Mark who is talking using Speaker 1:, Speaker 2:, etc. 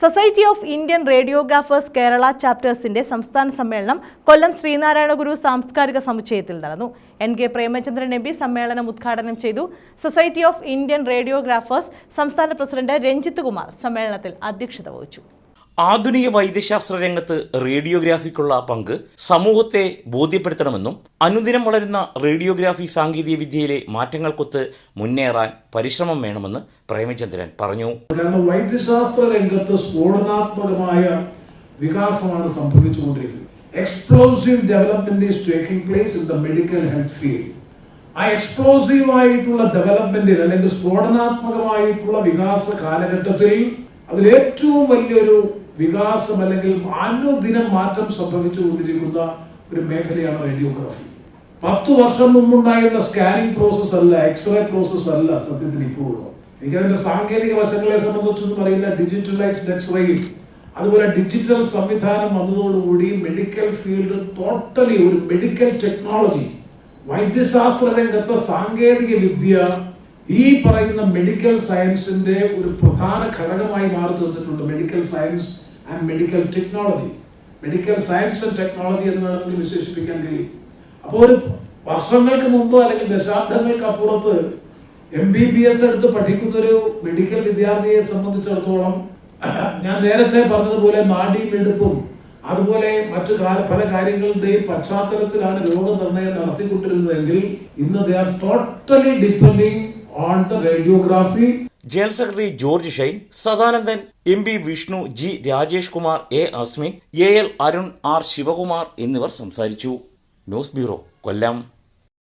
Speaker 1: Society of Indian radiographers Kerala ചാപ്റ്റേഴ്സിന്റെ സംസ്ഥാന സമ്മേളനം കൊല്ലം ശ്രീനാരായണ ഗുരു സാംസ്കാരിക സമുച്ചയത്തിൽ നടന്നു. NK പ്രേമചന്ദ്രൻ MP സമ്മേളനം ഉദ്ഘാടനം ചെയ്തു. സൊസൈറ്റി ഓഫ് ഇന്ത്യൻ റേഡിയോഗ്രാഫേഴ്സ് സംസ്ഥാന പ്രസിഡന്റ് രഞ്ജിത്ത് കുമാർ സമ്മേളനത്തിൽ അധ്യക്ഷത വഹിച്ചു.
Speaker 2: ആധുനിക വൈദ്യശാസ്ത്ര രംഗത്ത് റേഡിയോഗ്രാഫിക്കുള്ള പങ്ക് സമൂഹത്തെ ബോധ്യപ്പെടുത്തണമെന്നും അനുദിനം വളരുന്ന റേഡിയോഗ്രാഫി സാങ്കേതിക വിദ്യയിലെ മാറ്റങ്ങൾക്കൊത്ത് മുന്നേറാൻ പരിശ്രമം വേണമെന്ന് പ്രേമചന്ദ്രൻ പറഞ്ഞു.
Speaker 3: കാരണം വൈദ്യശാസ്ത്ര രംഗത്ത് സ്ഫോടനാത്മകമായ വികാസമാണ് സംഭവിച്ചുകൊണ്ടിരിക്കുന്നത്. Explosive development is taking place in the medical health field. ആ എക്സ്പ്ലോസീവ് ആയിട്ടുള്ള ഡെവലപ്മെന്റിൽ അല്ലെങ്കിൽ സ്ഫോടനാത്മകമായിട്ടുള്ള വികാസ കാലഘട്ടത്തിൽ അതിലേറ്റവും വലിയൊരു വികാസം അല്ലെങ്കിൽ അനുദിനം മാറ്റം സംഭവിച്ചുകൊണ്ടിരിക്കുന്ന ഒരു മേഖലയാണ് റേഡിയോഗ്രാഫി. 10 വർഷം മുമ്പുണ്ടായിരുന്ന സ്കാനിങ് പ്രോസസ് അല്ല, എക്സ്റേ പ്രോസസ് അല്ല സത്യത്തിൽ ഇപ്പോഴും. എനിക്കതിന്റെ സാങ്കേതിക വശങ്ങളെ സംബന്ധിച്ചൊന്നും അറിയില്ല. ഡിജിറ്റലൈസ്ഡ് എക്സ്റേയും അതുപോലെ ഡിജിറ്റൽ സംവിധാനം വന്നതോടുകൂടി മെഡിക്കൽ ഫീൽഡ് ടോട്ടലി ഒരു മെഡിക്കൽ ടെക്നോളജി, വൈദ്യശാസ്ത്ര രംഗത്തെ സാങ്കേതിക വിദ്യ ഈ പറയുന്ന മെഡിക്കൽ സയൻസിന്റെ ഒരു പ്രധാന ഘടകമായി മാറി തീർന്നിട്ടുണ്ട്. Medical science and medical technology, medical science and technology എന്ന് വേണമെങ്കിൽ വിശേഷിപ്പിക്കാൻ കഴിയും. അപ്പോൾ ഒരു വർഷങ്ങൾക്ക് മുമ്പ് അല്ലെങ്കിൽ ദശാബ്ദങ്ങൾക്ക് അപ്പുറത്ത് MBBS എടുത്ത് പഠിക്കുന്ന ഒരു മെഡിക്കൽ വിദ്യാർത്ഥിയെ സംബന്ധിച്ചിടത്തോളം ഞാൻ നേരത്തെ പറഞ്ഞതുപോലെ നാഡീമെടുപ്പും അതുപോലെ മറ്റു പല കാര്യങ്ങളുടെയും പശ്ചാത്തലത്തിലാണ് രോഗനിർണയം നടത്തിക്കൊണ്ടിരുന്നതെങ്കിൽ ഇന്ന് they are totally depending on the radiography.
Speaker 2: General secretary George Shine, Sadanandan, MP Vishnu, G Rajesh Kumar, A Asmin, AL Arun, R Sivakumar എന്നിവർ സംസാരിച്ചു. ന്യൂസ് ബ്യൂറോ, കൊല്ലം.